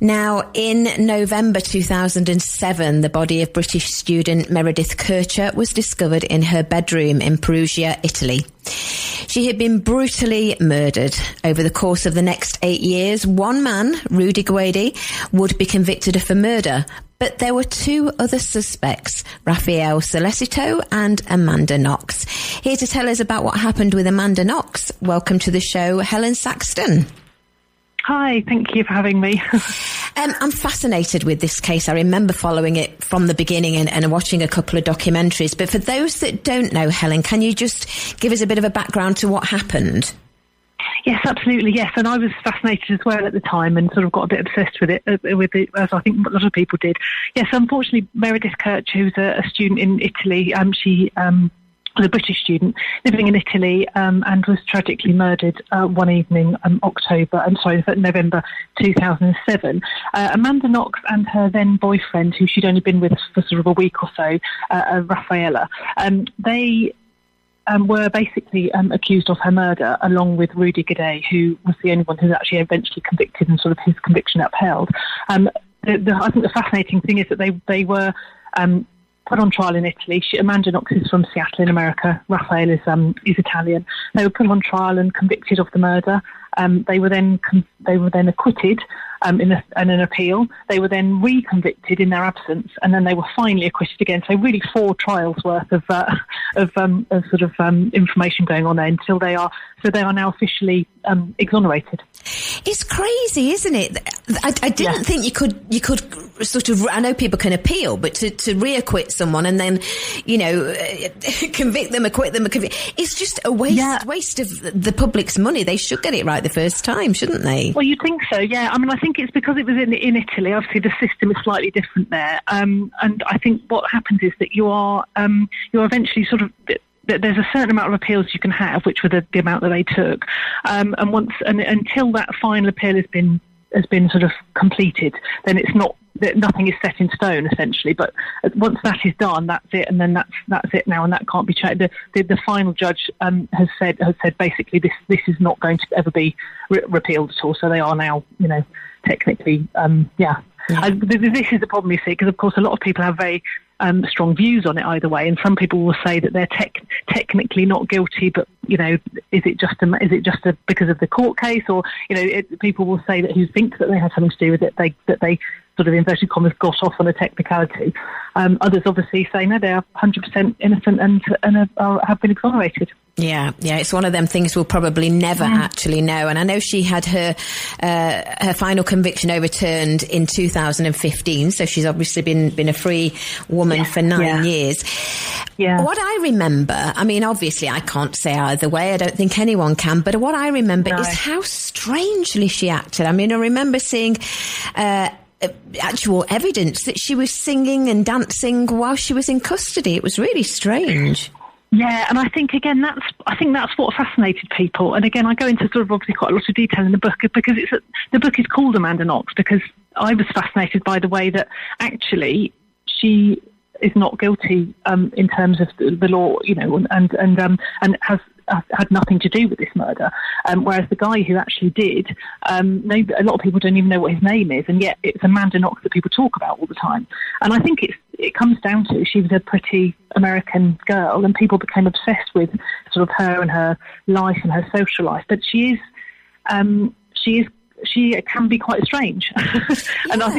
Now, in November 2007, the body of British student Meredith Kircher was discovered in her bedroom in Perugia, Italy. She had been brutally murdered. Over the course of the next 8 years, one man, Rudy Guidi, would be convicted of the murder. But there were two other suspects, Raphael Solicito and Amanda Knox. Here to tell us about what happened with Amanda Knox, welcome to the show, Helen Saxton. Hi, thank you for having me. I'm fascinated with this case. I remember following it from the beginning and watching a couple of documentaries. But for those that don't know, Helen, can you just give us a bit of a background to what happened? Yes, absolutely, yes. And I was fascinated as well at the time and sort of got a bit obsessed with it, as I think a lot of people did. Yes, unfortunately, Meredith Kircher, who's a student in Italy, she was a British student living in Italy and was tragically murdered one evening, November 2007. Amanda Knox and her then boyfriend, who she'd only been with for sort of a week or so, Raffaella, they were basically accused of her murder, along with Rudy Guidi, who was the only one who was actually eventually convicted and sort of his conviction upheld. I think the fascinating thing is that they were put on trial in Italy. Amanda Knox is from Seattle in America. Raphael is Italian. They were put on trial and convicted of the murder. They were then acquitted in an appeal. They were then reconvicted in their absence, and then they were finally acquitted again. So really 4 trials worth of information going on there until they are now officially exonerated. It's crazy, isn't it? I didn't think you could sort of, I know people can appeal, but to reacquit someone and then, convict them, acquit them, it's just a waste of the public's money. They should get it right the first time, shouldn't they? Well, you'd think so, yeah. I mean, I think it's because it was in Italy. Obviously, the system is slightly different there. And I think what happens is that you're eventually sort of, there's a certain amount of appeals you can have, which were the amount that they took. And until that final appeal has been sort of completed, then it's not, nothing is set in stone essentially. But once that is done, that's it, and then that's it now, and that can't be changed. The final judge has said basically this is not going to ever be repealed at all. So they are now, technically, yeah. This is the problem, you see, because of course a lot of people have very strong views on it either way, and some people will say that they're technically not guilty, but is it just because of the court case, or people will say that who think that they had something to do with it, that they sort of inverted commas got off on a technicality. Others obviously say no, they are 100% innocent and have been exonerated. Yeah, it's one of them things we'll probably never actually know. And I know she had her final conviction overturned in 2015, so she's obviously been a free woman for 9 years. Yeah. What I remember, I mean, obviously I can't say either way, I don't think anyone can, but what I remember is how strangely she acted. I mean, I remember seeing actual evidence that she was singing and dancing while she was in custody. It was really strange. Yeah, and I think again that's what fascinated people. And again, I go into sort of obviously quite a lot of detail in the book because the book is called Amanda Knox, because I was fascinated by the way that actually she is not guilty in terms of the law, and has had nothing to do with this murder. Whereas the guy who actually did, a lot of people don't even know what his name is, and yet it's Amanda Knox that people talk about all the time. And I think it comes down to she was a pretty American girl, and people became obsessed with sort of her and her life and her social life. But she can be quite strange. And I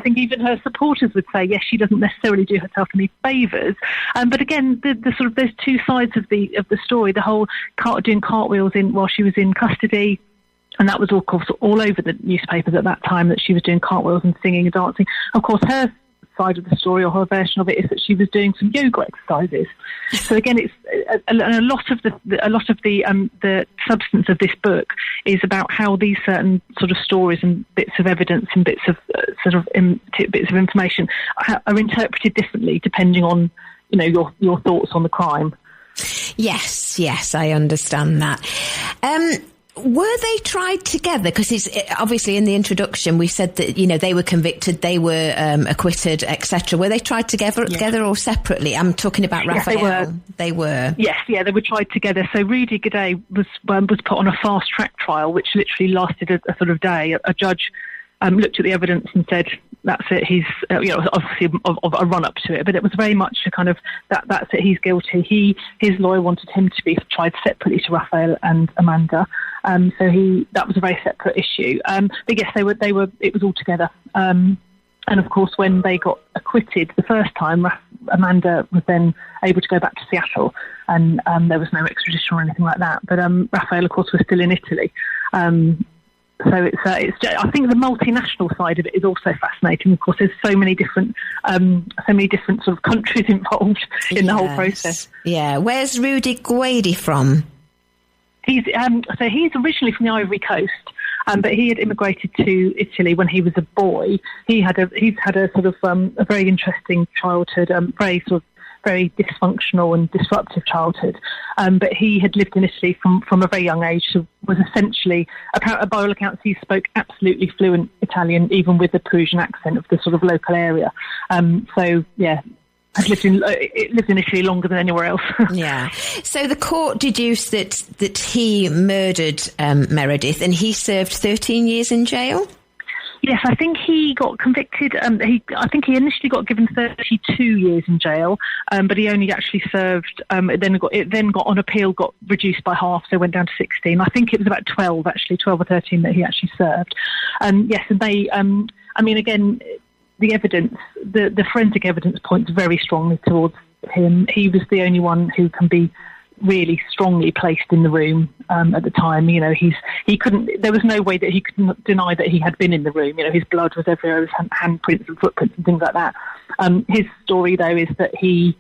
think even her supporters would say, yes, she doesn't necessarily do herself any favours. But again, the sort of, there's two sides of the story. The whole doing cartwheels while she was in custody. And that was, of course, all over the newspapers at that time, that she was doing cartwheels and singing and dancing. Of course, her side of the story, or her version of it, is that she was doing some yoga exercises. So again, it's a lot of the substance of this book is about how these certain sort of stories and bits of evidence and bits of bits of information are interpreted differently depending on your thoughts on the crime. Yes, I understand that. Were they tried together? Because it's obviously in the introduction we said that they were convicted, they were acquitted, etc. Were they tried together or separately? I'm talking about Raphael. They were. Yes, they were tried together. So Rudy Guidi was put on a fast track trial, which literally lasted a sort of day. A judge looked at the evidence and said, that's it, he's, obviously of a run-up to it, but it was very much a kind of, that's it, he's guilty. His lawyer wanted him to be tried separately to Raphael and Amanda, so that was a very separate issue. But yes, it was all together. And of course, when they got acquitted the first time, Amanda was then able to go back to Seattle, and there was no extradition or anything like that. But Raphael, of course, was still in Italy. So it's I think the multinational side of it is also fascinating. Of course, there's so many different sort of countries involved in the whole process. Yeah, where's Rudy Guidi from? He's originally from the Ivory Coast. But he had immigrated to Italy when he was a boy. He's had a sort of a very interesting childhood, very dysfunctional and disruptive childhood. But he had lived in Italy from a very young age. So was essentially, by all accounts, he spoke absolutely fluent Italian, even with the Peruvian accent of the sort of local area. So yeah. I've lived in Italy longer than anywhere else. Yeah. So the court deduced that he murdered Meredith, and he served 13 years in jail? Yes, I think he got convicted. I think he initially got given 32 years in jail, but he only actually served. It then got on appeal, got reduced by half, so went down to 16. I think it was about 12 or 13 that he actually served. Yes, and they. I mean, again, the evidence, the forensic evidence points very strongly towards him. He was the only one who can be really strongly placed in the room at the time. You know, he couldn't. There was no way that he could deny that he had been in the room. You know, his blood was everywhere, his handprints and footprints and things like that. His story, though, is that he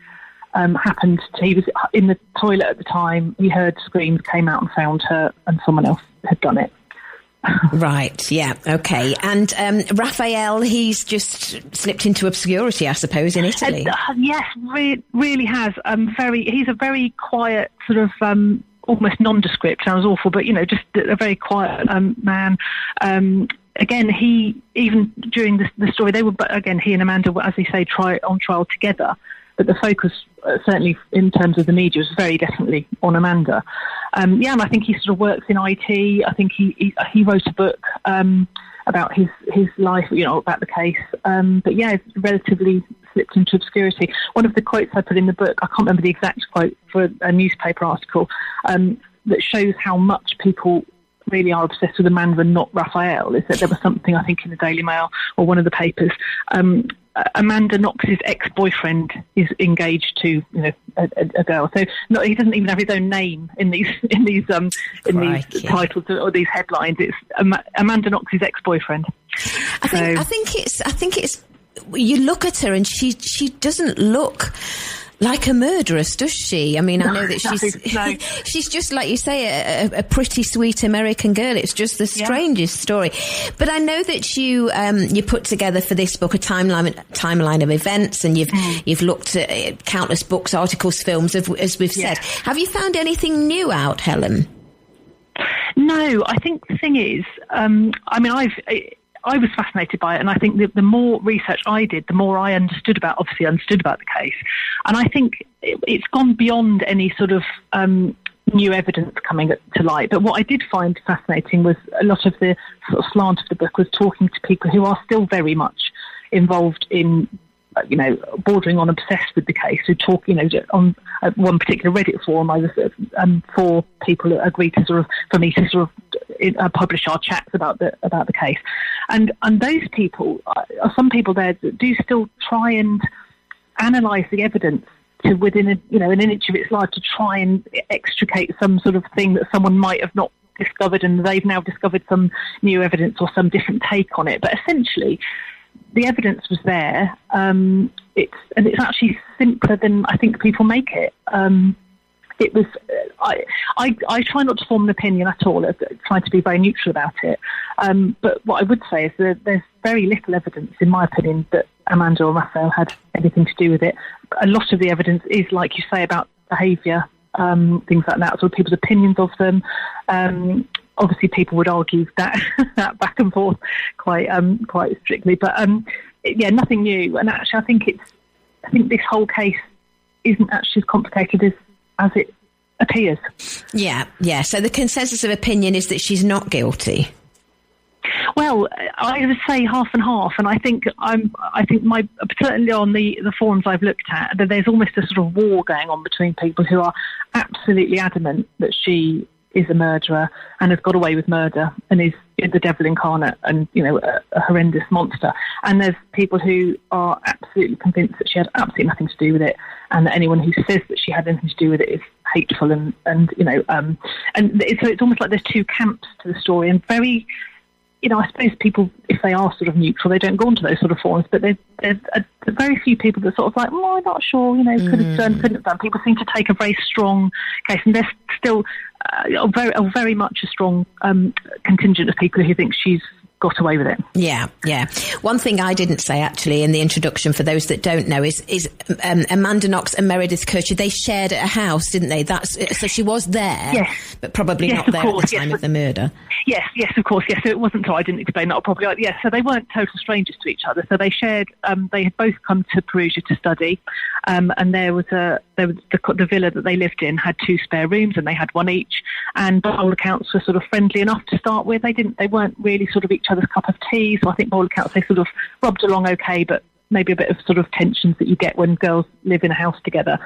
was in the toilet at the time. He heard screams, came out and found her, and someone else had done it. Right, yeah, okay. And Raphael, he's just slipped into obscurity, I suppose, in Italy. Yes, really has. He's a very quiet, sort of almost nondescript. Sounds awful, but just a very quiet man. Again, he even during the story, he and Amanda were, as they say, on trial together. But the focus, certainly in terms of the media, was very definitely on Amanda. And I think he sort of works in IT. I think he wrote a book about his life, about the case. But yeah, it's relatively slipped into obscurity. One of the quotes I put in the book, I can't remember the exact quote, for a newspaper article, that shows how much people really are obsessed with Amanda and not Raphael, is that there was something, I think, in the Daily Mail or one of the papers. Amanda Knox's ex-boyfriend is engaged to a girl, so he doesn't even have his own name in these titles or these headlines. It's Amanda Knox's ex-boyfriend. I think it's you look at her and she doesn't look like a murderess, does she? I mean, I know that she's just, like you say, a pretty sweet American girl. It's just the strangest story. But I know that you put together for this book a timeline of events, and you've looked at countless books, articles, films, as we've said. Have you found anything new out, Helen? No, I think the thing is, I was fascinated by it, and I think the more research I did, the more I understood about the case. And I think it's gone beyond any sort of new evidence coming to light. But what I did find fascinating was a lot of the sort of slant of the book was talking to people who are still very much involved in, bordering on obsessed with the case, who talk, on one particular Reddit forum, I was 4 people that agreed for me to sort of publish our chats about the case, and those people, some people there do still try and analyse the evidence to within an inch of its life to try and extricate some sort of thing that someone might have not discovered, and they've now discovered some new evidence or some different take on it. But essentially, the evidence was there. It's actually simpler than I think people make it. It was. I try not to form an opinion at all. Trying to be very neutral about it. But what I would say is that there's very little evidence, in my opinion, that Amanda or Raphael had anything to do with it. A lot of the evidence is, like you say, about behaviour, things like that, sort of people's opinions of them. Obviously, people would argue that back and forth quite strictly, but nothing new. And actually, I think this whole case isn't actually as complicated as it appears. Yeah. So the consensus of opinion is that she's not guilty. Well, I would say half and half, and I think certainly on the forums I've looked at, that there's almost a sort of war going on between people who are absolutely adamant that she is a murderer and has got away with murder and is the devil incarnate and, you know, a horrendous monster. And there's people who are absolutely convinced that she had absolutely nothing to do with it, and that anyone who says that she had anything to do with it is hateful and you know, so it's almost like there's two camps to the story, and very, you know, I suppose people, if they are sort of neutral, they don't go onto those sort of forums, but there's very few people that sort of like, I'm not sure, you know, could have done, couldn't have done. People seem to take a very strong case, and there's still very much a strong contingent of people who think she's got away with it. Yeah. One thing I didn't say actually in the introduction, for those that don't know, is Amanda Knox and Meredith Kercher, they shared a house, didn't they? So she was there, yes, but probably not there at the time of the murder. Yes, of course, yes. So it wasn't, so I didn't explain that properly. Yes, so they weren't total strangers to each other. So they shared, they had both come to Perugia to study, and there was the villa that they lived in had 2 spare rooms, and they had one each. And by all accounts were sort of friendly enough to start with. They weren't really sort of each other's cup of tea. So I think by all accounts they sort of rubbed along okay, but maybe a bit of sort of tensions that you get when girls live in a house together.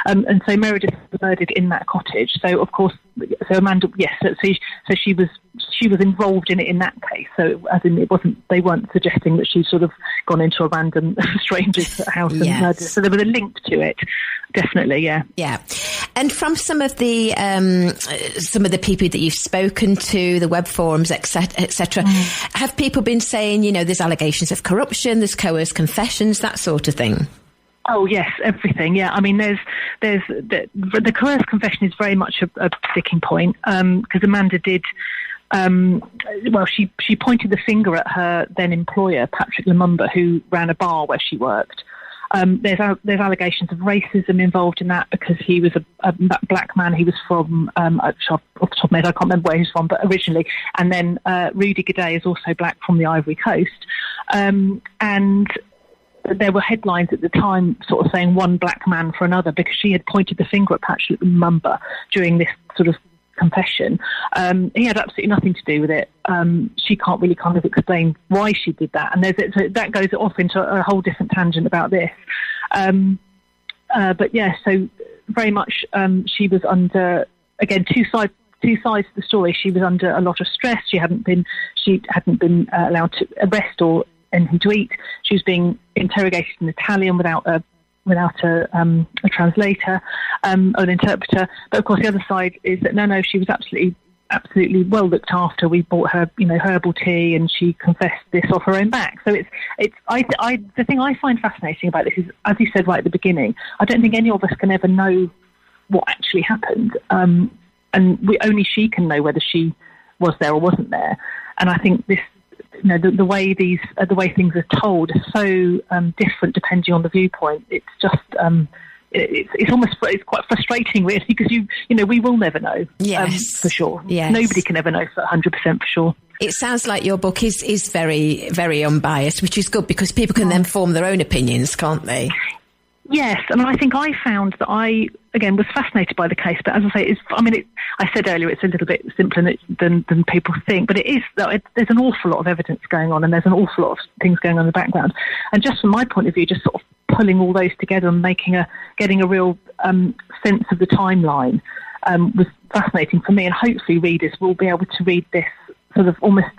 And so Meredith was murdered in that cottage. So of course, so Amanda, yes, so she was involved in it in that case. So as in, they weren't suggesting that she'd sort of gone into a random stranger's house and murdered. So there was a link to it, definitely. Yeah. And from some of the people that you've spoken to, the web forums, etc., have people been saying, you know, there's allegations of corruption, there's coerced confessions, that sort of thing? Oh yes, everything. Yeah, I mean, there's the coerced confession is very much a sticking point, because Amanda did. She pointed the finger at her then employer, Patrick Lumumba, who ran a bar where she worked. There's allegations of racism involved in that, because he was a black man. He was from off the top of my head, I can't remember where he's from, but originally. And then Rudy Gaudet is also black, from the Ivory Coast, and there were headlines at the time sort of saying one black man for another, because she had pointed the finger at Patrick Lumumba during this sort of confession. He had absolutely nothing to do with it. She can't really kind of explain why she did that, and so that goes off into a whole different tangent about this. But yeah, so very much she was under, again, two sides to the story. She was under a lot of stress. She hadn't been allowed to rest or anything to eat. She was being interrogated in Italian without a translator, an interpreter. But of course, the other side is that no, she was absolutely well looked after. We bought her, you know, herbal tea, and she confessed this off her own back. So the thing I find fascinating about this is, as you said right at the beginning, I don't think any of us can ever know what actually happened, and only she can know whether she was there or wasn't there. And I think this, you know, the way things are told is so different depending on the viewpoint. It's just it's quite frustrating, really, because you know, we will never know. Yes, for sure. Yes. Nobody can ever know for 100% for sure. It sounds like your book is very, very unbiased, which is good, because people can then form their own opinions, can't they? Yes, and I think I found that I, again, was fascinated by the case, but as I say, I said earlier, it's a little bit simpler than people think, but it is, there's an awful lot of evidence going on, and there's an awful lot of things going on in the background. And just from my point of view, just sort of pulling all those together and getting a real sense of the timeline was fascinating for me, and hopefully readers will be able to read this sort of almost,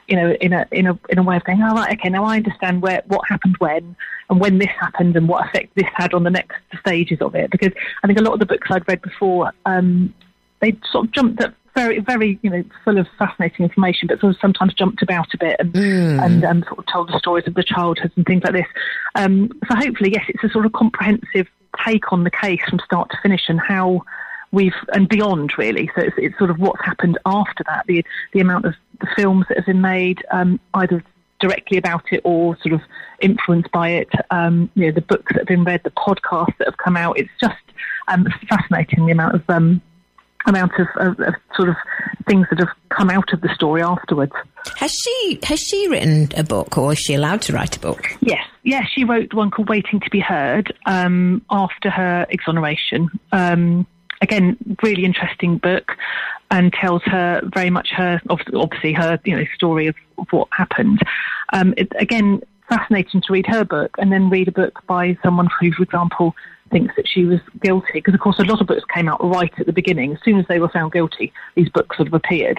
you know, in a way of going, oh, right, okay, now I understand what happened when, and when this happened, and what effect this had on the next stages of it. Because I think a lot of the books I'd read before, they sort of jumped at very, very, you know, full of fascinating information, but sort of sometimes jumped about a bit and sort of told the stories of the childhoods and things like this. So hopefully, yes, it's a sort of comprehensive take on the case from start to finish, and how and beyond, really. So it's sort of what's happened after that, the amount of the films that have been made, either directly about it or sort of influenced by it, you know, the books that have been read, the podcasts that have come out. It's just fascinating, the amount of sort of things that have come out of the story afterwards. Has she written a book, or is she allowed to write a book? Yes, she wrote one called Waiting to be Heard after her exoneration. Again, really interesting book. tells her very much obviously her story of what happened. Again, fascinating to read her book and then read a book by someone who, for example, thinks that she was guilty, because of course a lot of books came out right at the beginning. As soon as they were found guilty, these books sort of appeared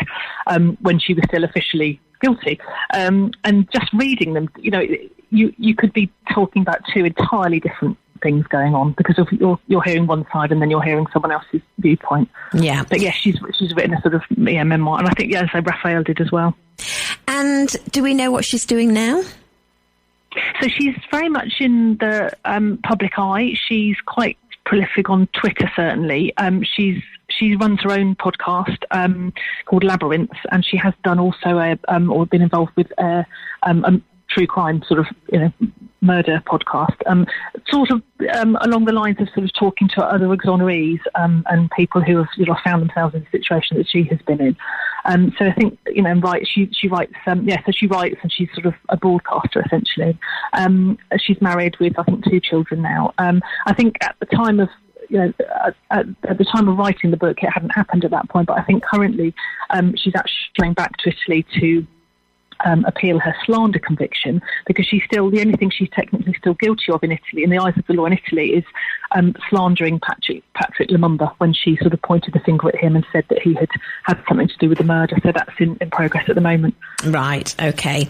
when she was still officially guilty. And just reading them, you could be talking about two entirely different things going on, because of you're hearing one side and then you're hearing someone else's viewpoint. Yeah. But yes, she's written a sort of memoir, and I think so Raphael did as well. And do we know what she's doing now? So she's very much in the public eye. She's quite prolific on Twitter, certainly. She runs her own podcast called Labyrinths, and she has done also or been involved with a true crime sort of murder podcast, sort of along the lines of sort of talking to other exonerees and people who have found themselves in the situation that she has been in. So I think she writes. So she writes, and she's sort of a broadcaster essentially. She's married with, I think, 2 children now. I think at the time of at the time of writing the book, it hadn't happened at that point. But I think currently she's actually going back to Italy to appeal her slander conviction, because the only thing she's technically still guilty of in Italy, in the eyes of the law in Italy, is slandering Patrick Lumumba, when she sort of pointed the finger at him and said that he had something to do with the murder. So that's in progress at the moment. Right, okay.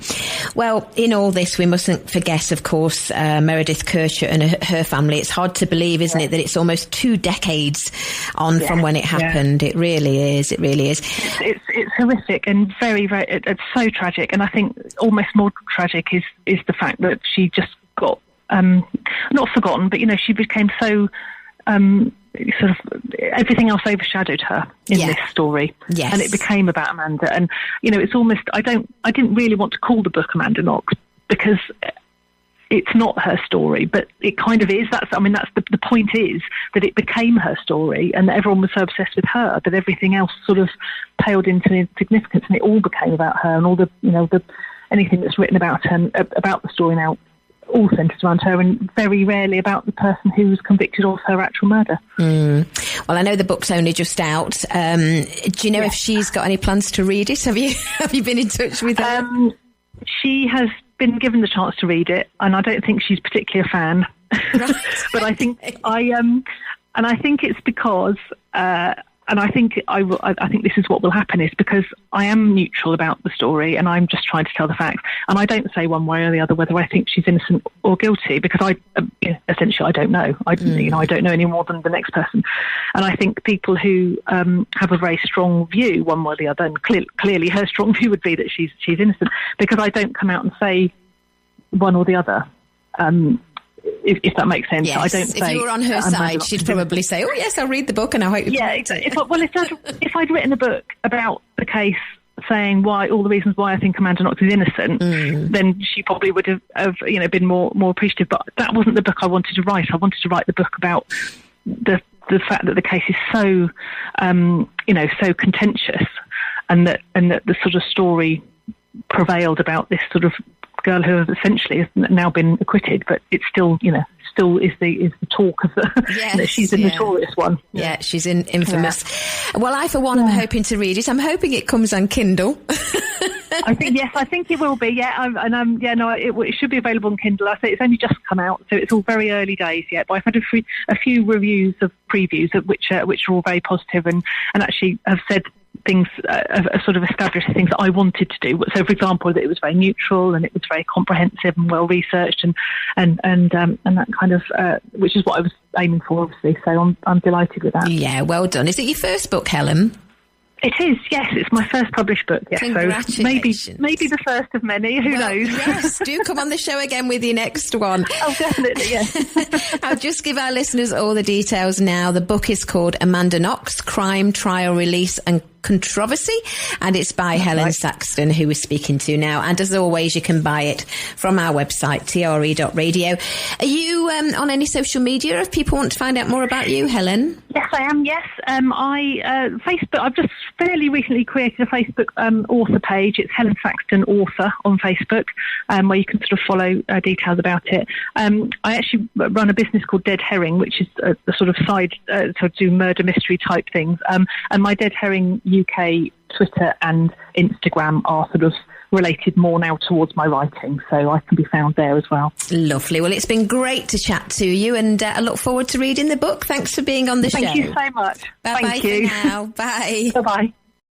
Well, in all this, we mustn't forget, of course, Meredith Kercher and her family. It's hard to believe, isn't it, that it's almost 2 decades on from when it happened. It really is. It really is. It's horrific and very, very, it's so tragic. And I think almost more tragic is the fact that she just got not forgotten, but she became so sort of everything else overshadowed her in this story. Yes. And it became about Amanda. And it's almost I didn't really want to call the book Amanda Knox, because it's not her story, but it kind of is. That's the point, is that it became her story, and that everyone was so obsessed with her that everything else sort of paled into insignificance, and it all became about her, and all the anything that's written about her, about the story now, all centres around her, and very rarely about the person who was convicted of her actual murder. Well, I know the book's only just out. Do you know if she's got any plans to read it? Have you been in touch with her? She has been given the chance to read it, and I don't think she's particularly a fan. Right. But I think and I think it's because. And I think I think this is what will happen, is because I am neutral about the story, and I'm just trying to tell the facts, and I don't say one way or the other whether I think she's innocent or guilty, because essentially I don't know. I don't know any more than the next person, and I think people who have a very strong view one way or the other, and clearly her strong view would be that she's innocent, because I don't come out and say one or the other. If that makes sense. Yes. I don't say, if you were on her side, she'd probably say, "Oh yes, I'll read the book and I hope you." Yeah, exactly. If I'd written a book about the case, saying all the reasons why I think Amanda Knox is innocent, then she probably would have been more appreciative. But that wasn't the book I wanted to write. I wanted to write the book about the fact that the case is so so contentious, and that the sort of story prevailed about this sort of girl who has essentially now been acquitted, but it's still is the talk of the she's the notorious one. Yeah, she's infamous. Yeah. Well, I for one am hoping to read it. I'm hoping it comes on Kindle. I think it will be. Yeah, it should be available on Kindle. I say it's only just come out, so it's all very early days yet. But I've had a few reviews of previews which are all very positive, and actually have said things, sort of established things that I wanted to do. So, for example, that it was very neutral and it was very comprehensive and well researched, and that kind of, which is what I was aiming for, obviously. So I'm delighted with that. Yeah, well done. Is it your first book, Helen? It is, yes. It's my first published book. Yes. Congratulations. So maybe the first of many. Who knows? Yes, do come on the show again with your next one. Oh, definitely, yes. I'll just give our listeners all the details now. The book is called Amanda Knox, Crime, Trial, Release and Controversy, and it's by Helen Saxton, who we're speaking to now. And as always, you can buy it from our website, tre.radio. Are you on any social media if people want to find out more about you, Helen? Yes, I am, yes. Facebook, I've just fairly recently created a Facebook author page. It's Helen Saxton Author on Facebook, where you can sort of follow details about it. I actually run a business called Dead Herring, which is a sort of side, to do murder mystery type things. And my Dead Herring UK Twitter and Instagram are sort of related more now towards my writing, so I can be found there as well. Lovely. Well, it's been great to chat to you, and I look forward to reading the book. Thanks for being on the show. Thank you so much. Bye-bye. Thank you. For now. Bye. Bye-bye.